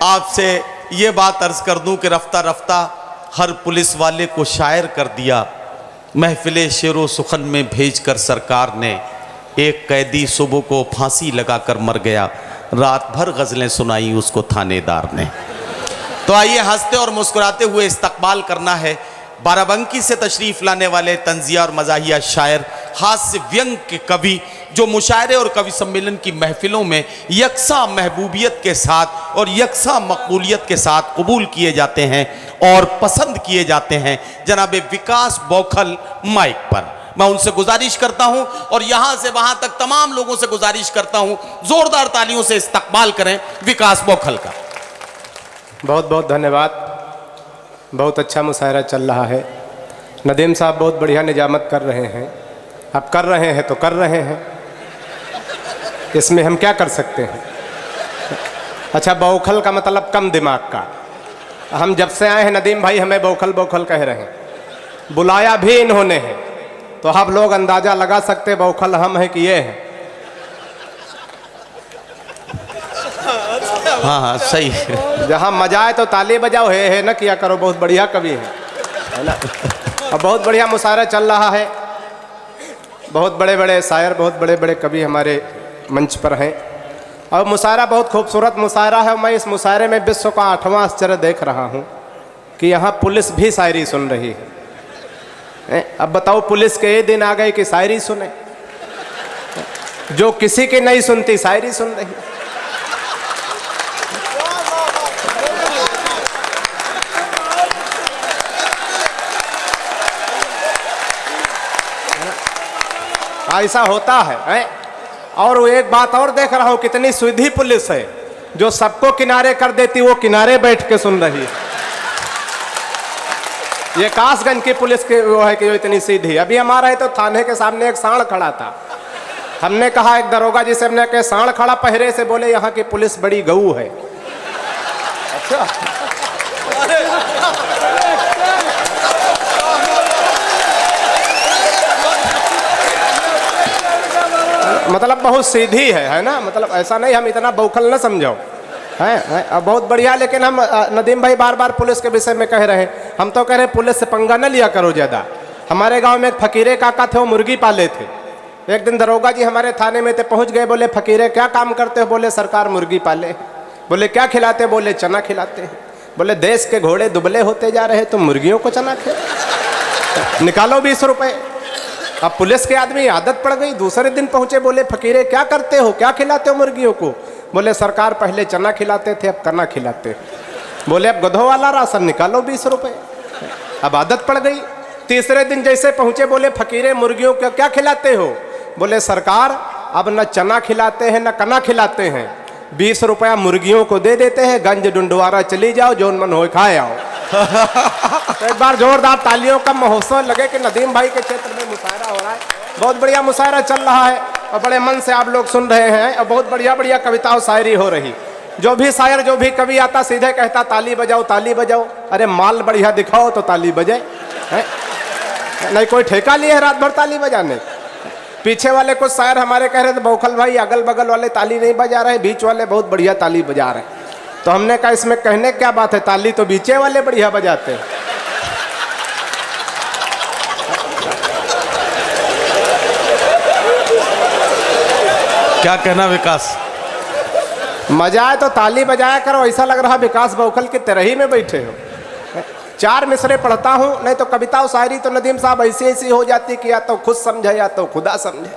आपसे ये बात अर्ज कर दूं कि रफ्ता रफ्ता हर पुलिस वाले को शायर कर दिया। महफिले शेरो सुखन में भेजकर सरकार ने एक कैदी सुबह को फांसी लगाकर मर गया। रात भर गज़लें सुनाई उसको थानेदार ने। तो आइए हंसते और मुस्कुराते हुए इस्तकबाल करना है बाराबंकी से तशरीफ़ लाने वाले तंज़िया और मज़ाहिया शायर, हास्य व्यंग के कवि, जो मुशायरे और कवि सम्मेलन की महफिलों में यकसा महबूबियत के साथ और यकसा मकबूलियत के साथ कबूल किए जाते हैं और पसंद किए जाते हैं, जनाब विकास बौखल माइक पर। मैं उनसे गुजारिश करता हूं और यहां से वहां तक तमाम लोगों से गुजारिश करता हूं, जोरदार तालियों से इस्तकबाल करें विकास बौखल का। बहुत बहुत धन्यवाद। बहुत अच्छा मुशायरा चल रहा है। नदीम साहब बहुत बढ़िया निजामत कर रहे हैं। आप कर रहे हैं तो कर रहे हैं, इसमें हम क्या कर सकते हैं। अच्छा, बौखल का मतलब कम दिमाग का। हम जब से आए हैं नदीम भाई हमें बौखल बौखल कह रहे हैं, बुलाया भी इन्होंने है, तो आप लोग अंदाजा लगा सकते बौखल हम हैं कि ये हैं। हाँ हाँ सही है। जहाँ मजा आए तो ताली बजाओ, है ना किया करो। बहुत बढ़िया कवि है ना, और बहुत बढ़िया मुशायरा चल रहा है। बहुत बड़े बड़े शायर, बहुत बड़े बड़े कवि हमारे मंच पर हैं और मुशायरा बहुत खूबसूरत मुशायरा है। मैं इस मुशायरे में विश्व का 8वां आश्चर्य देख रहा हूँ कि यहाँ पुलिस भी शायरी सुन रही है। अब बताओ, पुलिस के ये दिन आ गए कि शायरी सुने, जो किसी की नहीं सुनती शायरी सुन रही। ऐसा होता है। और वो एक बात और देख रहा हूं, कितनी सीधी पुलिस है, जो सबको किनारे कर देती वो किनारे बैठ के सुन रही है। ये कासगंज की पुलिस के वो है कि वो इतनी सीधी। अभी हमारा है तो थाने के सामने एक सांड खड़ा था। हमने कहा, एक दरोगा जी से हमने कहा सांड खड़ा पहरे से, बोले यहाँ की पुलिस बड़ी गऊ है। अच्छा, मतलब बहुत सीधी है ना। मतलब ऐसा नहीं, हम इतना बौखल न समझो है। बहुत बढ़िया। लेकिन हम नदीम भाई बार बार पुलिस के विषय में कह रहे हैं, हम तो कह रहे हैं पुलिस से पंगा न लिया करो ज़्यादा। हमारे गांव में एक फकीरे काका थे, वो मुर्गी पाले थे। एक दिन दरोगा जी हमारे थाने में थे, पहुंच गए। बोले फकीरे क्या काम करते हो? बोले सरकार मुर्गी पाले। बोले क्या खिलाते? बोले चना खिलाते हैं। बोले देश के घोड़े दुबले होते जा रहे तो मुर्गियों को चना खिला, निकालो 20 रुपये। अब पुलिस के आदमी आदत पड़ गई। दूसरे दिन पहुंचे, बोले फकीरे क्या करते हो, क्या खिलाते हो मुर्गियों को? बोले सरकार पहले चना खिलाते थे, अब कना खिलाते हैं। बोले अब गधों वाला राशन निकालो 20 रुपये। अब आदत पड़ गई। तीसरे दिन जैसे पहुंचे, बोले फकीरे मुर्गियों को क्या खिलाते हो? बोले सरकार अब न चना खिलाते हैं न कना खिलाते हैं, 20 रुपया मुर्गियों को दे देते हैं, गंज डुंडवारा चली जाओ, जोन मन हो खाए आओ। तो एक बार जोरदार तालियों का महोत्सव लगे कि नदीम भाई के क्षेत्र में मुशायरा हो रहा है। बहुत बढ़िया मुशायरा चल रहा है और बड़े मन से आप लोग सुन रहे हैं और बहुत बढ़िया बढ़िया कविता और शायरी हो रही। जो भी शायर, जो भी कवि आता सीधे कहता ताली बजाओ ताली बजाओ। अरे माल बढ़िया दिखाओ तो ताली बजे, नहीं कोई ठेका लिए है रात भर ताली बजाने। पीछे वाले कुछ शायर हमारे कह रहे थे बौखल भाई अगल बगल वाले ताली नहीं बजा रहे, बीच वाले बहुत बढ़िया ताली बजा रहे हैं। तो हमने कहा इसमें कहने क्या बात है, ताली तो बीचे वाले बढ़िया बजाते हैं। क्या कहना विकास? मजा आए तो ताली बजाया करो। ऐसा लग रहा विकास बौखल की तरह ही में बैठे हो। 4 मिसरे पढ़ता हूँ, नहीं तो कविता और शायरी तो नदीम साहब ऐसी ऐसी हो जाती कि या तो खुद समझे या तो खुदा समझे।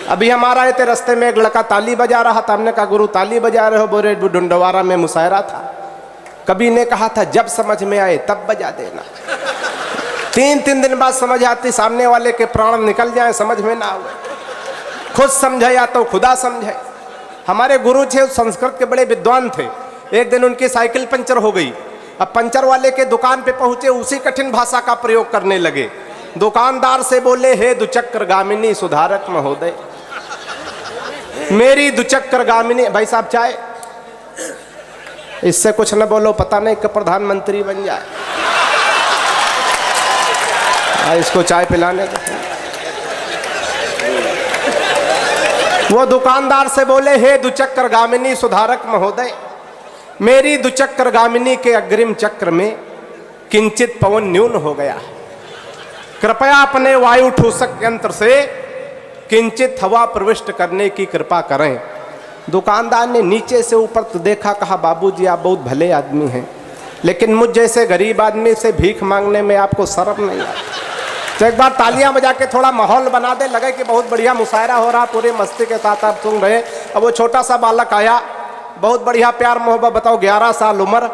अभी हमारा आए थे, रास्ते में एक लड़का ताली बजा रहा था। हमने कहा गुरु ताली बजा रहे हो? बोले डुंडवारा में मुशायरा था। कभी ने कहा था जब समझ में आए तब बजा देना। 3 दिन बाद समझ आती, सामने वाले के प्राण निकल जाए, समझ में ना आए। खुद समझे या तो खुदा समझे। हमारे गुरु थे, संस्कृत के बड़े विद्वान थे। एक दिन उनकी साइकिल पंचर हो गई। अब पंचर वाले के दुकान पे पहुंचे, उसी कठिन भाषा का प्रयोग करने लगे। दुकानदार से बोले हे दुचक्र गामिनी सुधारक महोदय, मेरी दुचक्र गामिनी। भाई साहब चाय, इससे कुछ न बोलो, पता नहीं कब प्रधानमंत्री बन जाए। इसको चाय पिलाने दो। वो दुकानदार से बोले हे दुचक्र गामिनी सुधारक महोदय, मेरी दुचक्र गामिनी के अग्रिम चक्र में किंचित पवन न्यून हो गया है। कृपया अपने वायु ठूसक यंत्र से किंचित हवा प्रविष्ट करने की कृपा करें। दुकानदार ने नीचे से ऊपर तो देखा, कहा बाबूजी आप बहुत भले आदमी हैं, लेकिन मुझ जैसे गरीब आदमी से भीख मांगने में आपको शर्म नहीं आता? तो एक बार तालियां बजा के थोड़ा माहौल बना दे, लगे कि बहुत बढ़िया मुशायरा हो रहा, पूरे मस्ती के साथ आप सुन रहे। अब वो छोटा सा बालक आया, बहुत बढ़िया प्यार मोहब्बत, बताओ 11 साल उम्र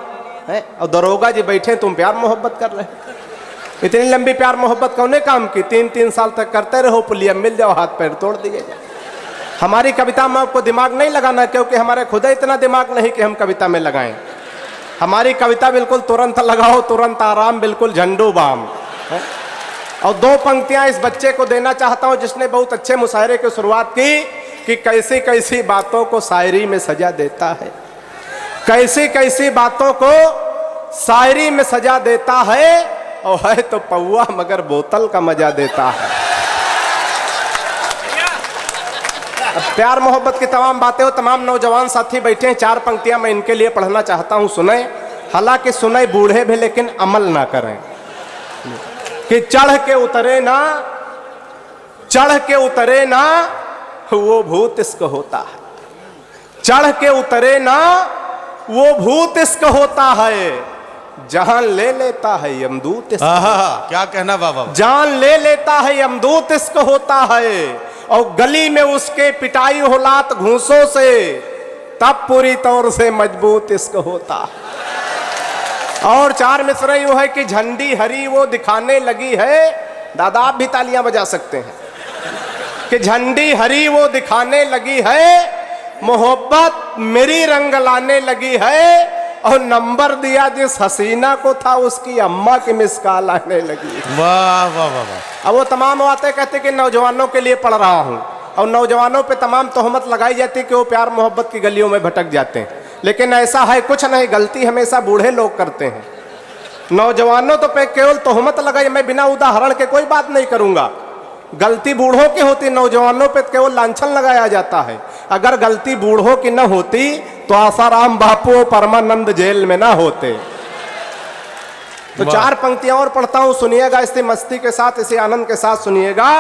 है और दरोगा जी बैठे, तुम प्यार मोहब्बत कर रहे। इतनी लंबी प्यार मोहब्बत कौने काम की? 3-3 साल तक करते रहो, पुलिया मिल जाओ, हाथ पैर तोड़ दिए जाए। हमारी कविता में आपको दिमाग नहीं लगाना, क्योंकि हमारे खुद इतना दिमाग नहीं कि हम कविता में लगाएं। हमारी कविता बिल्कुल तुरंत लगाओ, तुरंत आराम, बिल्कुल झंडू बाम है? और 2 पंक्तियां इस बच्चे को देना चाहता हूं जिसने बहुत अच्छे मुशायरे की शुरुआत की कि कैसी कैसी बातों को शायरी में सजा देता है, कैसी कैसी बातों को शायरी में सजा देता है, और है तो पौआ मगर बोतल का मजा देता है। अब प्यार मोहब्बत की तमाम बातें हो, तमाम नौजवान साथी बैठे हैं, 4 पंक्तियां मैं इनके लिए पढ़ना चाहता हूं, सुने। हालांकि सुने बूढ़े भी, लेकिन अमल ना करें। कि चढ़ के उतरे ना, चढ़ के उतरे ना वो भूत इश्क होता है, चढ़ के उतरे ना वो भूत इश्क होता है, जान ले लेता है यमदूत इश्क। क्या कहना बाबा? जान ले लेता है यमदूत इश्क होता है, और गली में उसके पिटाई हो लात घूंसों से, तब पूरी तौर से मजबूत इश्क होता है। और 4 मिसरे यूं है कि झंडी हरी वो दिखाने लगी है, दादा आप भी तालियां बजा सकते हैं, कि झंडी हरी वो दिखाने लगी है, मोहब्बत मेरी रंग लाने लगी है, और नंबर दिया जिस हसीना को था उसकी अम्मा की मिस कॉल आने लगी। वाह वाह वाह वाह। अब वो तमाम बातें कहते कि नौजवानों के लिए पढ़ रहा हूं, और नौजवानों पे तमाम तोहमत लगाई जाती कि वो प्यार मोहब्बत की गलियों में भटक जाते हैं, लेकिन ऐसा है कुछ नहीं, गलती हमेशा बूढ़े लोग करते हैं। नौजवानों तो पे केवल तोहमत लगाई, मैं बिना उदाहरण के कोई बात नहीं करूंगा, गलती बूढ़ों की होती, नौजवानों पे केवल लांछन लगाया जाता है। अगर गलती बूढ़ों की न होती तो आसाराम बापू और परमानंद जेल में ना होते। तो 4 पंक्तियां और पढ़ता हूं, सुनिएगा इसी मस्ती के साथ, इसी आनंद के साथ सुनिएगा।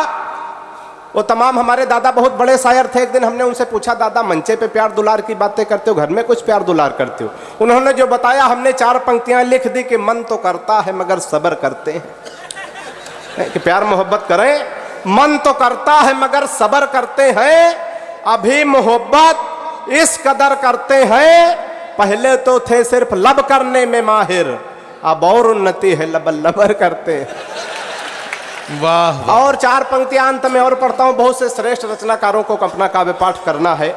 वो तमाम हमारे दादा बहुत बड़े शायर थे। एक दिन हमने उनसे पूछा, दादा मंचे पे प्यार दुलार की बातें करते हो, घर में कुछ प्यार दुलार करते हो? उन्होंने जो बताया, हमने 4 पंक्तियां लिख दी कि मन तो करता है मगर सब्र करते हैं। कि प्यार मोहब्बत करें, मन तो करता है मगर सब्र करते हैं, अभी मोहब्बत इस कदर करते हैं, पहले तो थे सिर्फ लब करने में माहिर, अब और उन्नति है लब लबर करते हैं। वाह। और 4 पंक्तियां अंत में और पढ़ता हूं, बहुत से श्रेष्ठ रचनाकारों को अपना काव्य पाठ करना है।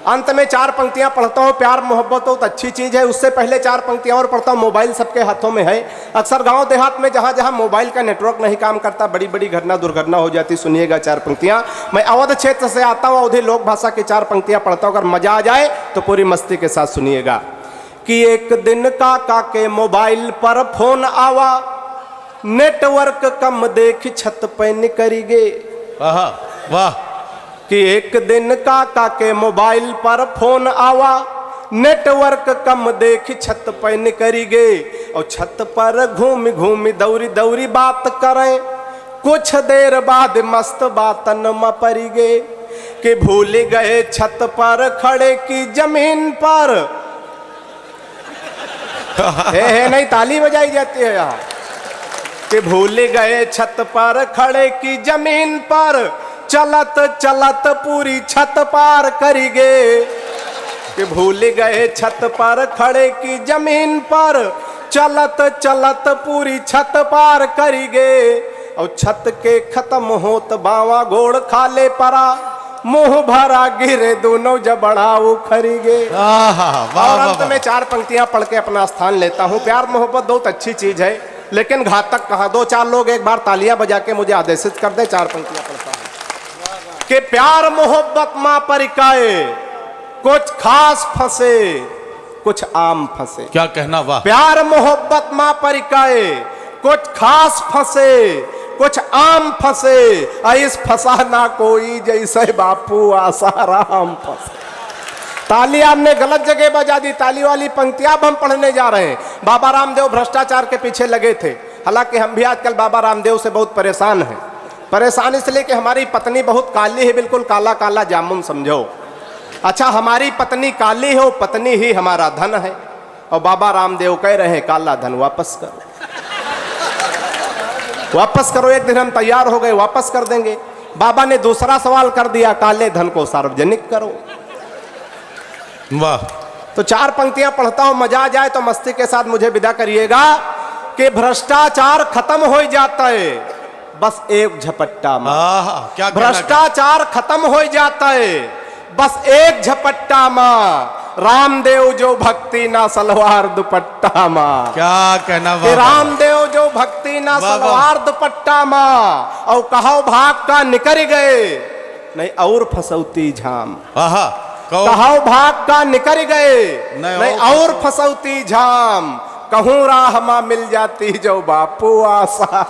अंत में 4 पंक्तियां पढ़ता हूं, प्यार मोहब्बत बहुत अच्छी चीज है। उससे पहले 4 पंक्तियां और पढ़ता हूं। मोबाइल सबके हाथों में है, अक्सर गांव देहात में जहां जहां मोबाइल का नेटवर्क नहीं काम करता, बड़ी बड़ी घटना दुर्घटना हो जाती। सुनिएगा 4 पंक्तियां। मैं अवध क्षेत्र से आता हूं, अवधी लोक भाषा की 4 पंक्तियां पढ़ता हूं, अगर मजा आ जाए तो पूरी मस्ती के साथ सुनिएगा। कि एक दिन काका के मोबाइल पर फोन आवा, नेटवर्क कम देख छत पे निकरी गे। वाह। कि एक दिन काका के मोबाइल पर फोन आवा, नेटवर्क कम देख छत पे निकरी गे, और छत पर घूम घूम दौरी दौरी बात करें, कुछ देर बाद मस्त बातन में परी गे। कि भूल गए छत पर खड़े की जमीन पर है नहीं, ताली बजाई जाती है यहाँ। कि भूल गए छत पर खड़े की जमीन पर, चलत चलत पूरी छत पार करी गे। कि भूल गए छत पर खड़े की जमीन पर, चलत चलत पूरी छत पार करी गे, और छत के खत्म होत बावा घोड़ खाले परा, मुंह भरा गिरे दोनों जबड़ा उखरी गे। और अंत में 4 पंक्तियां पढ़ के अपना स्थान लेता हूं। प्यार मोहब्बत बहुत अच्छी चीज है, लेकिन घातक कहा। 2-4 लोग एक बार तालियां बजा के मुझे आदेशित कर दे। 4 पंक्तियां पढ़ता हूं। कि प्यार मोहब्बत मां परिकाए, कुछ खास फंसे कुछ आम फंसे। क्या कहना? वाह। प्यार मोहब्बत मां परिकाए, कुछ खास फंसे कुछ आम फंसे, इस फंसा ना कोई जैसे बापू आसाराम फंसे। ताली आपने गलत जगह बजा दी। ताली वाली पंक्तियां अब हम पढ़ने जा रहे हैं। बाबा रामदेव भ्रष्टाचार के पीछे लगे थे। हालांकि हम भी आजकल बाबा रामदेव से बहुत परेशान हैं। परेशान इसलिए कि हमारी पत्नी बहुत काली है, बिल्कुल काला काला जामुन समझो। अच्छा, हमारी पत्नी काली हो, पत्नी ही हमारा धन है, और बाबा रामदेव कह रहे हैं काला धन वापस करो, वापस करो। एक दिन हम तैयार हो गए, वापस कर देंगे। बाबा ने दूसरा सवाल कर दिया, काले धन को सार्वजनिक करो। वाह। तो 4 पंक्तियां पढ़ता हूं, मजा आ जाए तो मस्ती के साथ मुझे विदा करिएगा कि भ्रष्टाचार खत्म हो जाता है बस एक झपट्टा में। क्या भ्रष्टाचार खत्म हो जाता है बस एक झपट्टा में। रामदेव जो भक्ति ना सलवार दुपट्टा में। क्या कहना कि रामदेव जो भक्ति ना सलवार दुपट्टा में, और कहो भाग का निकर गए नहीं और फसौती झाम। कहो भाग का निकर गए नहीं और फसौती झाम। कहूँ राह मां मिल जाती जो बापू आसा।